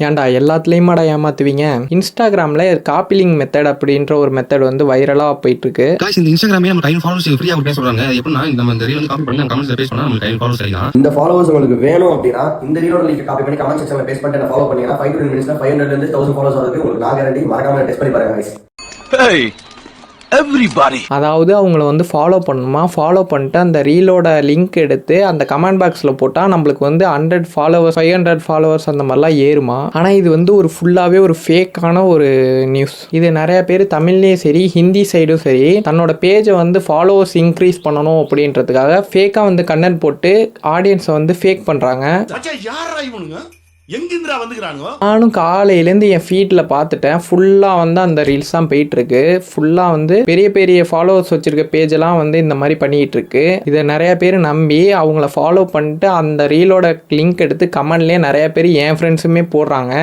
ஏன்டா எல்லாத்துலேயுமாடா ஏமாத்துவீங்க? இன்ஸ்டாகிராமில் காப்பிலிங் மெத்தட் அப்படின்ற ஒரு மெத்தட் வந்து வைரலாக போயிட்டுருக்கு. இந்த இன்ஸ்டாகிராமே நம்ம 10 ஃபாலோவர்ஸ் ஃப்ரீயா கொடுக்க சொல்றாங்க. எப்படின்னா நம்ம இந்த ரீல் வந்து காப்பி பண்ணி நம்ம கமெண்ட்ஸ்ல பேஸ்ட் பண்ணா நமக்கு 10 ஃபாலோவர்ஸ் கிடைக்கும். இந்த ஃபாலோவர்ஸ் உங்களுக்கு வேணும் அப்படின்னா இந்த ரீலோட லிங்க் காப்பி பண்ணி கமெண்ட் செக்ஷன்ல பேஸ்ட் பண்ணிட்டு என்ன ஃபாலோ பண்ணீங்கன்னா 5 to 10 மினிட்ஸ்ல 500 இருந்து 1000 ஃபாலோவர்ஸ் வரதுக்கு உங்களுக்கு நான் கேரண்டி. மறக்காம டெஸ்ட் பண்ணி பாருங்க guys. அதாவது அவங்கள வந்து ஃபாலோ பண்ணணுமா, ஃபாலோ பண்ணிட்டு அந்த ரீலோட லிங்க் எடுத்து அந்த கமெண்ட் பாக்ஸில் போட்டால் நம்மளுக்கு வந்து 100 ஃபாலோவர்ஸ் 500 ஃபாலோவர்ஸ் அந்த மாதிரிலாம் ஏறுமா. ஆனால் இது வந்து ஒரு ஃபுல்லாகவே ஒரு ஃபேக்கான ஒரு நியூஸ். இது நிறைய பேர் தமிழ்லேயும் சரி ஹிந்தி சைடும் சரி தன்னோட பேஜை வந்து ஃபாலோவர்ஸ் இன்க்ரீஸ் பண்ணணும் அப்படின்றதுக்காக ஃபேக்காக வந்து கண்டென்ட் போட்டு ஆடியன்ஸை வந்து ஃபேக் பண்ணுறாங்க. நானும் காலையிலேருந்து என் ஃபீட்டில் பார்த்துட்டேன். ஃபுல்லாக வந்து அந்த ரீல்ஸ் தான் போயிட்டுருக்கு. ஃபுல்லாக வந்து பெரிய பெரிய ஃபாலோவர்ஸ் வச்சுருக்க பேஜெல்லாம் வந்து இந்த மாதிரி பண்ணிக்கிட்டு இருக்கு. இதை நிறைய பேர் நம்பி அவங்கள ஃபாலோ பண்ணிட்டு அந்த ரீலோட லிங்க் எடுத்து கமெண்ட்லேயே நிறைய பேர் என் ஃப்ரெண்ட்ஸுமே போடுறாங்க.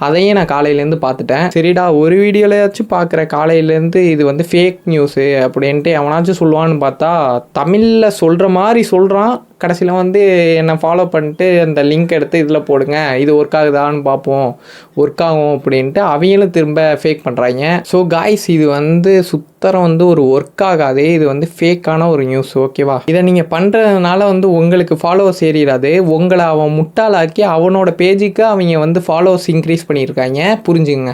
அதையும் நான் காலையிலேருந்து பார்த்துட்டேன். சரிடா ஒரு வீடியோலையாச்சும் பார்க்குற காலையிலேருந்து இது வந்து ஃபேக் நியூஸு அப்படின்ட்டு எவனாச்சும் சொல்லுவான்னு பார்த்தா தமிழில் சொல்கிற மாதிரி சொல்கிறான். கடைசியில் வந்து என்னை ஃபாலோ பண்ணிட்டு அந்த லிங்க் எடுத்து இதில் போடுங்க, இது ஒர்க் ஆகுதான்னு பார்ப்போம், ஒர்க் ஆகும் அப்படின்ட்டு அவங்களும் திரும்ப ஃபேக் பண்ணுறாங்க. ஸோ காய்ஸ் இது வந்து சுத்தரம் வந்து ஒரு ஒர்க் ஆகாது. இது வந்து ஃபேக்கான ஒரு நியூஸ். ஓகேவா? இதை நீங்கள் பண்ணுறதுனால வந்து உங்களுக்கு ஃபாலோவர்ஸ் ஏறிடாது. உங்களை அவன் முட்டாளாக்கி அவனோட பேஜுக்கு அவங்க வந்து ஃபாலோவர்ஸ் இன்க்ரீஸ் பண்ணியிருக்காங்க. புரிஞ்சுங்க.